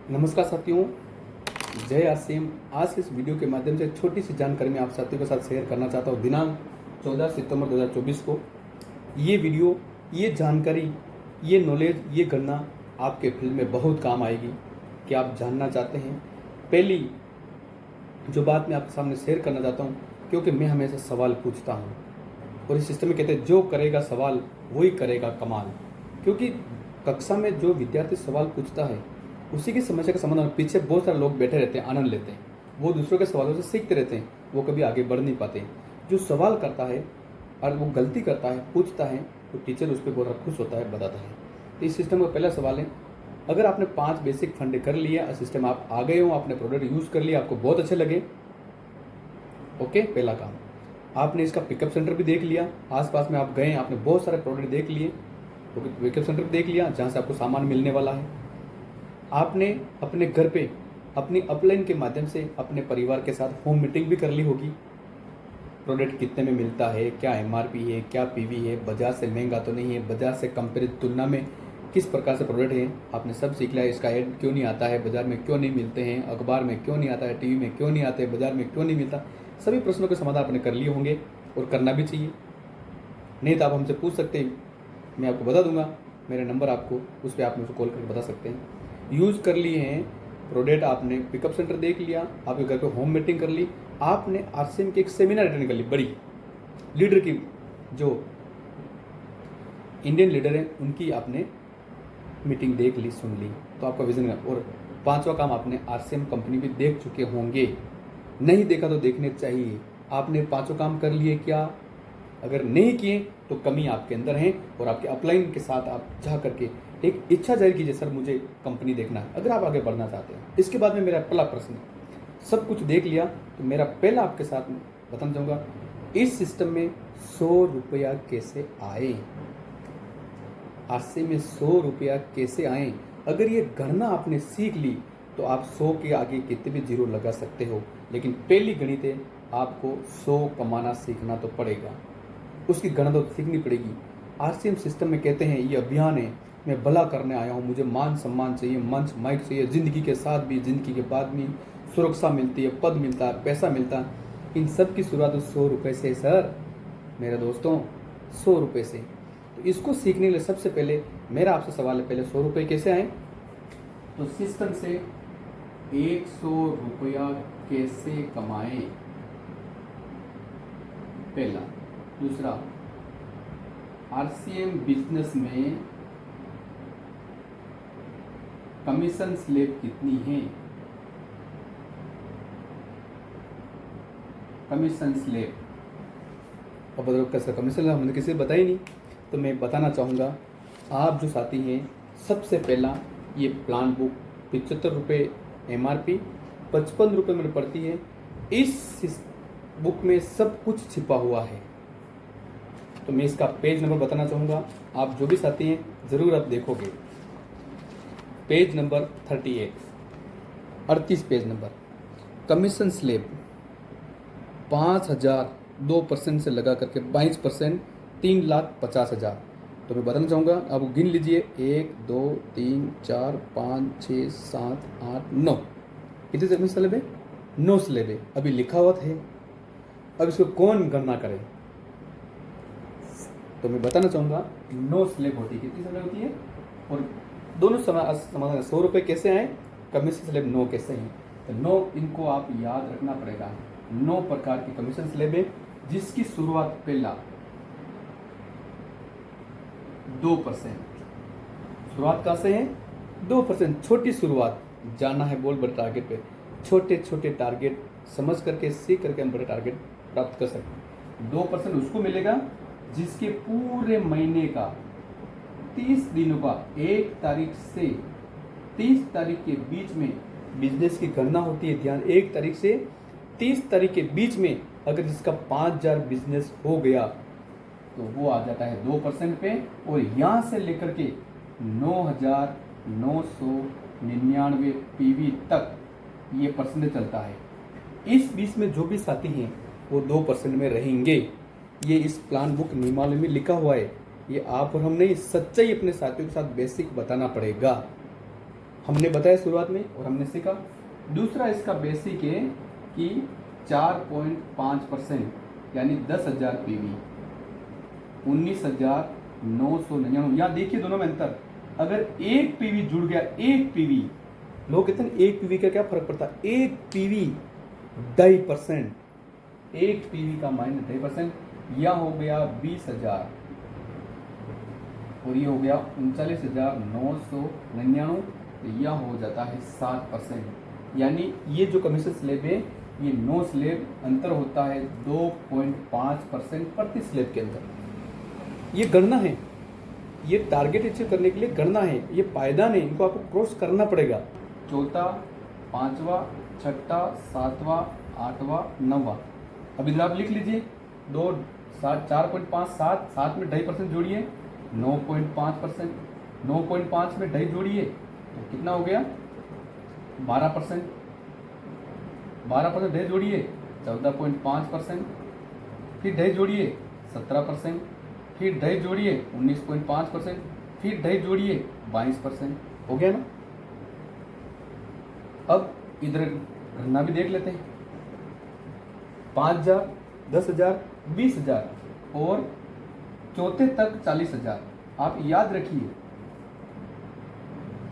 नमस्कार साथियों, जय आसिम। आज के इस वीडियो के माध्यम से छोटी सी जानकारी मैं आप साथियों के साथ शेयर करना चाहता हूँ। दिनांक 14 सितंबर 2024 को ये वीडियो, ये जानकारी, ये नॉलेज, ये गणना आपके फील्ड में बहुत काम आएगी। कि आप जानना चाहते हैं? पहली जो बात मैं आपके सामने शेयर करना चाहता हूँ, क्योंकि मैं हमेशा सवाल पूछता हूँ और इस सिस्टम में कहते हैं जो करेगा सवाल वही करेगा कमाल। क्योंकि कक्षा में जो विद्यार्थी सवाल पूछता है उसी की समस्या का समाधान पीछे बहुत सारे लोग बैठे रहते हैं, आनंद लेते हैं। वो दूसरों के सवालों से सीखते रहते हैं, वो कभी आगे बढ़ नहीं पाते। जो सवाल करता है और वो गलती करता है, पूछता है, तो टीचर उस पर बहुत खुश होता है, बताता है। तो इस सिस्टम का पहला सवाल है, अगर आपने 5 बेसिक फंड कर लिया, सिस्टम आप आ गए हो, आपने प्रोडक्ट यूज़ कर लिया, आपको बहुत अच्छे लगे, ओके। पहला काम, आपने इसका पिकअप सेंटर भी देख लिया, आसपास में आप गए, आपने बहुत सारे प्रोडक्ट देख लिए, तो पिकअप सेंटर भी देख लिया जहाँ से आपको सामान मिलने वाला है। आपने अपने घर पे अपनी अपलाइन के माध्यम से अपने परिवार के साथ होम मीटिंग भी कर ली होगी। प्रोडक्ट कितने में मिलता है, क्या एमआरपी है, क्या पीवी है, बाजार से महंगा तो नहीं है, बाजार से कंपेरिज तुलना में किस प्रकार से प्रोडक्ट है, आपने सब सीख लिया। इसका ऐड क्यों नहीं आता है, बाजार में क्यों नहीं मिलते हैं, अखबार में क्यों नहीं आता है, टीवी में क्यों नहीं आते, बाजार में क्यों नहीं मिलता। सभी प्रश्नों के समाधान आपने कर लिए होंगे और करना भी चाहिए। नहीं तो आप हमसे पूछ सकते हैं, मैं आपको बता दूंगा, मेरा नंबर आपको, उस पर आप मुझे कॉल करके बता सकते हैं। यूज़ कर लिए हैं प्रोडक्ट, आपने पिकअप सेंटर देख लिया, आपके घर पे होम मीटिंग कर ली, आपने आरसीएम की एक सेमिनार अटेंड कर ली, बड़ी लीडर की, जो इंडियन लीडर है उनकी आपने मीटिंग देख ली, सुन ली, तो आपका विजन है। और 5वां काम, आपने आरसीएम कंपनी भी देख चुके होंगे, नहीं देखा तो देखने चाहिए। आपने 5 काम कर लिए क्या? अगर नहीं किए तो कमी आपके अंदर है और आपके अपलाइन के साथ आप जा करके एक इच्छा जाहिर कीजिए, सर मुझे कंपनी देखना है, अगर आप आगे बढ़ना चाहते हैं। इसके बाद में मेरा पहला प्रश्न, सब कुछ देख लिया तो मेरा पहला आपके साथ बताना चाहूँगा, इस सिस्टम में 100 रुपया कैसे आए? हादसे में 100 रुपया कैसे आए? अगर ये गणना आपने सीख ली तो आप 100 के आगे कितने भी जीरो लगा सकते हो। लेकिन पहली गणित है, आपको 100 कमाना सीखना तो पड़ेगा, उसकी गणना तो सीखनी पड़ेगी। आरसीएम सिस्टम में कहते हैं ये अभियान है, मैं भला करने आया हूँ, मुझे मान सम्मान चाहिए, मंच माइक चाहिए, ज़िंदगी के साथ भी, ज़िंदगी के बाद भी सुरक्षा मिलती है, पद मिलता है, पैसा मिलता है। इन सब की शुरुआत 100 रुपये से सर, मेरे दोस्तों, 100 रुपये से। तो इसको सीखने के लिए सबसे पहले मेरा आपसे सवाल है, पहले 100 रुपये कैसे आए? तो सिस्टम से 100 रुपया कैसे कमाएं, पहला। दूसरा, आरसीएम बिजनेस में कमीशन स्लैब कितनी है? कमीशन स्लैब, अब बताओ कैसा कमीशन स्लैब, हमने किसी बताई नहीं, तो मैं बताना चाहूँगा। आप जो साथी हैं, सबसे पहला ये प्लान बुक 75 रुपये एमआरपी, 55 रुपये में पड़ती है। इस बुक में सब कुछ छिपा हुआ है। तो मैं इसका पेज नंबर बताना चाहूँगा, आप जो भी साथी हैं ज़रूर आप देखोगे। Page number 38, 38 page number, commission slab 5,000 2% से लगा करके 22%, 3,50,000। तो मैं बताना चाहूँगा, आप गिन लीजिए, 1 2 3 4 5 6 7 8 9, कितने कमीशन स्लैब है? 9 स्लैब है। अभी लिखा हुआ है, अब इसको कौन गणना करे? तो मैं बताना चाहूँगा, 9 स्लैब होती है। कितनी स्लैब होती है? और दोनों समाधान 100 रुपये कैसे आए, कमीशन स्लैब 9 कैसे हैं? तो 9 इनको आप याद रखना पड़ेगा। 9 प्रकार की कमीशन स्लैब है, जिसकी शुरुआत पहला 2%। शुरुआत कहाँ से है? 2%, छोटी शुरुआत। जाना है बोल बड़े टारगेट पे, छोटे छोटे टारगेट समझ करके, सीख करके हम बड़े टारगेट प्राप्त कर सकते हैं। 2% उसको मिलेगा जिसके पूरे महीने का 30 दिनों का 1 तारीख से 30 तारीख के बीच में बिजनेस की गणना होती है। ध्यान, 1 तारीख से 30 तारीख के बीच में अगर जिसका 5,000 बिजनेस हो गया तो वो आ जाता है 2% पे, और यहाँ से लेकर के 9,999 पीवी तक ये परसेंटेज चलता है। इस बीच में जो भी साथी हैं वो 2% में रहेंगे। ये इस प्लान बुक नियमावली में लिखा हुआ है, ये आप और हम नहीं, सच्चाई अपने साथियों के साथ बेसिक बताना पड़ेगा। हमने बताया शुरुआत में और हमने सीखा। दूसरा इसका बेसिक है कि 4.5% यानी 10,000 पीवी 19,999। यहाँ देखिए दोनों में अंतर। अगर एक पीवी जुड़ गया, एक पीवी, लोग कहते हैं एक पीवी का क्या फर्क पड़ता है, एक पीवी 2.5%, एक पीवी का माइनस 2.5%, यह हो गया 20,000 और ये हो गया 39,999, तो यह हो जाता है 7%। यानी ये जो कमीशन स्लैब है ये 9 स्लैब अंतर होता है 2.5% प्रति स्लैब के अंदर। ये गणना है, ये टारगेट अचीव करने के लिए गणना है, ये पायदान है, इनको आपको क्रॉस करना पड़ेगा। चौथा, पांचवा, छठा, सातवां, आठवां, नौवां। अब इधर आप लिख लीजिए 4.5, 7 में 2.5% जोड़िए 9.5%, 9.5 में 2.5 जोड़िए तो कितना हो गया 12%, 12% 2.5 जोड़िए 14.5%, फिर 2.5 जोड़िए 17%, फिर 2.5 जोड़िए 19.5%, फिर 2.5 जोड़िए 22%। हो गया ना। अब इधर गणना भी देख लेते हैं। 5,000, 10,000, 20,000 और चौथे तक 40,000। आप याद रखिए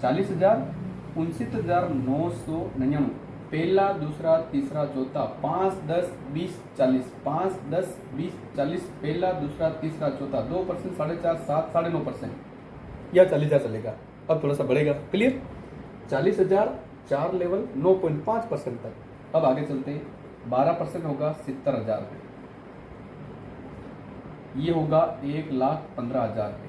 40,000, 69,999, पहला, दूसरा, तीसरा, चौथा, 5, 10, 20, 40, 5, 10, 20, 40, पहला, दूसरा, तीसरा, चौथा, 2%, 4.5%, 7, 9.5% या 40,000 चलेगा। अब थोड़ा सा बढ़ेगा। क्लियर। 40,000 4 लेवल 9.5% तक। अब आगे चलते हैं। 12% होगा 70,000 रुपये, ये होगा 1,15,000 रुपये,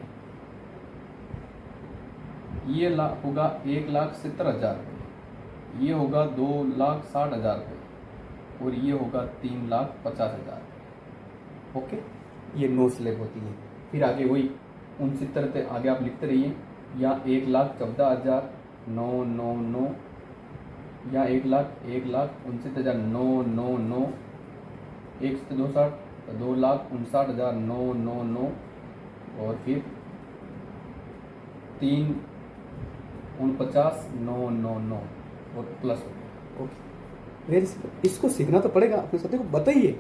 ये होगा 1,70,000 रुपये, ये होगा 2,60,000 रुपये और ये होगा 3,50,000 रुपये। ओके, ये 9 स्लैब होती है। फिर आगे वही 69 आगे आप लिखते रहिए। या 1,14,999, या 1,69,999, 1 से 260, 2,59,999 और फिर 3,49,999 और प्लस। ओके, इसको सीखना तो पड़ेगा, अपने साथी को बताइए,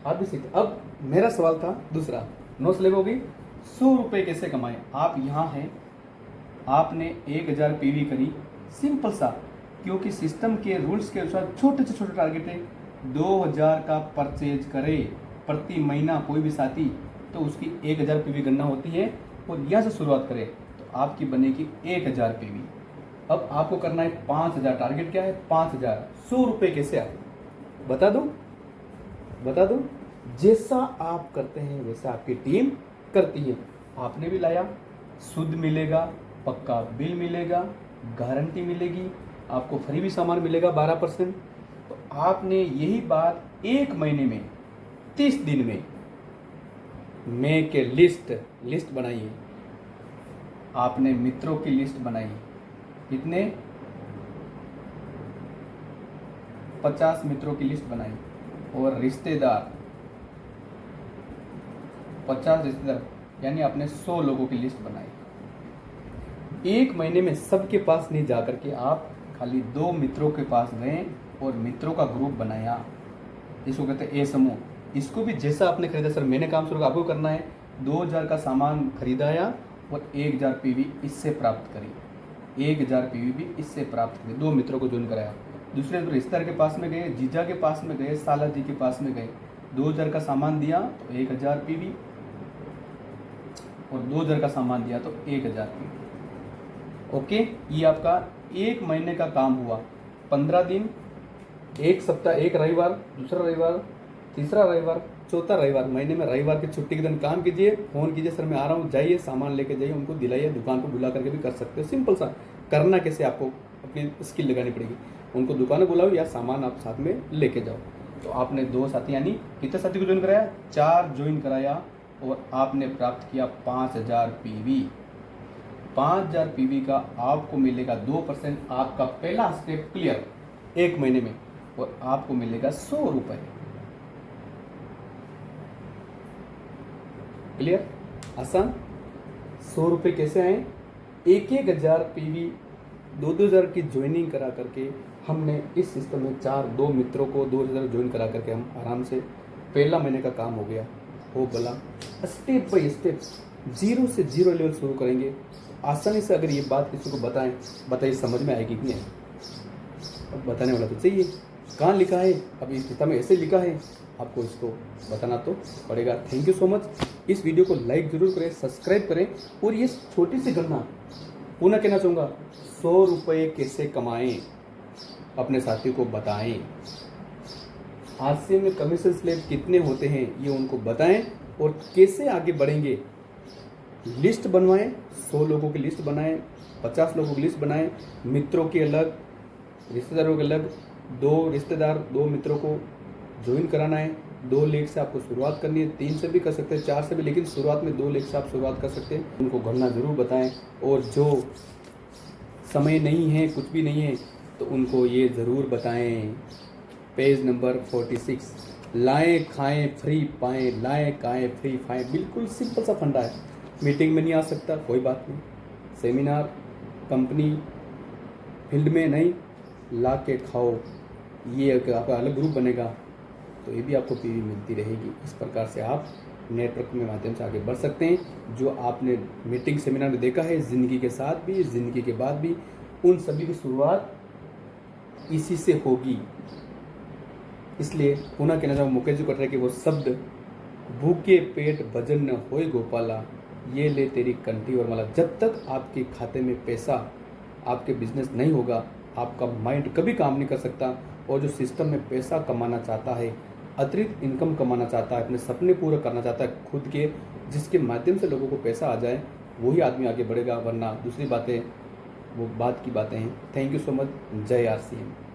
आप भी सीखते। अब मेरा सवाल था दूसरा, 9 स्लैब होगी, 100 रुपये कैसे कमाएं। आप यहाँ हैं, आपने 1,000 पीवी करी, सिंपल सा, क्योंकि सिस्टम के रूल्स के अनुसार छोटे से छोटे टारगेट है। 2,000 का परचेज करे प्रति महीना कोई भी साथी, तो उसकी 1,000 पीवी गणना होती है और यहाँ से शुरुआत करें तो आपकी बनेगी 1,000 पीवी। अब आपको करना है 5,000। टारगेट क्या है 5,000। 100 रुपये कैसे आए बता दो। जैसा आप करते हैं वैसा आपकी टीम करती है। आपने भी लाया, शुद्ध मिलेगा, पक्का बिल मिलेगा, गारंटी मिलेगी, आपको फ्री भी सामान मिलेगा 12%। तो आपने यही बात 1 महीने में 30 दिन में मेक ए लिस्ट बनाई। आपने मित्रों की लिस्ट बनाई, कितने 50 मित्रों की लिस्ट बनाई और रिश्तेदार 50 रिश्तेदार, यानी आपने 100 लोगों की लिस्ट बनाई। 1 महीने में सबके पास नहीं जा करके आप खाली 2 मित्रों के पास गए और मित्रों का ग्रुप बनाया। इसको कहते हैं ए समूह। इसको भी जैसा आपने खरीदा, सर मैंने काम शुरू आपको करना है, 2,000 का सामान खरीदाया और 1,000 पीवी इससे प्राप्त करी, 1,000 पीवी भी इससे प्राप्त करी। 2 मित्रों को ज्वाइन कराया, दूसरे रिश्तेदार के पास में गए, जीजा के पास में गए, साला जी के पास में गए, 2,000 का सामान दिया तो 1,000 पीवी और 2,000 का सामान दिया तो 1,000 पीवी। ओके, ये आपका 1 महीने का काम हुआ। 15 दिन, 1 सप्ताह, 1 रविवार, दूसरा रविवार, तीसरा रविवार, चौथा रविवार। महीने में रविवार की छुट्टी के दिन काम कीजिए, फोन कीजिए, सर मैं आ रहा हूँ, जाइए सामान लेके जाइए, उनको दिलाइए, दुकान को बुला करके भी कर सकते हो। सिंपल सा करना कैसे, आपको अपनी स्किल लगानी पड़ेगी। उनको दुकान बुलाओ या सामान आप साथ में लेके जाओ। तो आपने 2 साथी, यानी कितने साथी को ज्वाइन कराया, 4 ज्वाइन कराया और आपने प्राप्त किया 5,000 पीवी। 5,000 पीवी का आपको मिलेगा 2%। आपका पहला स्टेप क्लियर 1 महीने में, और आपको मिलेगा 100 रुपये। क्लियर, आसान। 100 रुपये कैसे आए, 1,000 पीवी 2,000 की ज्वाइनिंग करा करके हमने इस सिस्टम में दो मित्रों को 2,000 ज्वाइन करा करके हम आराम से पहला महीने का काम हो गया। हो भला स्टेप बाय स्टेप जीरो से जीरो लेवल शुरू करेंगे। आसानी से अगर ये बात किसी को बताइए समझ में आएगी कि नहीं? अब बताने वाला तो चाहिए। कहाँ लिखा है? अभी इस किताब में ऐसे लिखा है, आपको इसको बताना तो पड़ेगा। Thank you so much. इस वीडियो को लाइक जरूर करें, सब्सक्राइब करें। और ये छोटी सी गणना पुनः कहना चाहूँगा, 100 रुपये कैसे कमाएं, अपने साथियों को बताएं। हादसे में कमीशन स्लैब कितने होते हैं ये उनको बताएं, और कैसे आगे बढ़ेंगे लिस्ट बनवाएं। 100 लोगों की लिस्ट बनाएं, 50 लोगों की लिस्ट बनाएं, मित्रों की अलग, रिश्तेदारों के अलग। 2 रिश्तेदार 2 मित्रों को ज्वाइन कराना है। 2 लेख से आपको शुरुआत करनी है, 3 से भी कर सकते हैं, 4 से भी, लेकिन शुरुआत में 2 लेख से आप शुरुआत कर सकते हैं। उनको गणना जरूर बताएं। और जो समय नहीं है, कुछ भी नहीं है, तो उनको ये ज़रूर बताएं। पेज नंबर 46, लाएं खाएं फ्री पाएं, लाएं खाएं फ्री पाएं। बिल्कुल सिंपल सा फंडा है। मीटिंग में नहीं आ सकता, कोई बात नहीं, सेमिनार, कंपनी, फील्ड में नहीं, ला के खाओ। ये आपका अलग ग्रुप बनेगा, तो ये भी आपको पीवी मिलती रहेगी। इस प्रकार से आप नेटवर्क के माध्यम से आगे बढ़ सकते हैं। जो आपने मीटिंग सेमिनार में देखा है, ज़िंदगी के साथ भी, ज़िंदगी के बाद भी, उन सभी की शुरुआत इसी से होगी। इसलिए पुनः कहना चाहूँ मुकेश जी कटरे के वो शब्द, भूखे पेट भजन न होए गोपाला, ये ले तेरी कंठी और माला। जब तक आपके खाते में पैसा, आपके बिजनेस नहीं होगा, आपका माइंड कभी काम नहीं कर सकता। और जो सिस्टम में पैसा कमाना चाहता है, अतिरिक्त इनकम कमाना चाहता है, अपने सपने पूरे करना चाहता है खुद के, जिसके माध्यम से लोगों को पैसा आ जाए, वही आदमी आगे बढ़ेगा। वरना दूसरी बातें वो बात की बातें हैं। Thank you so much. जय RCM।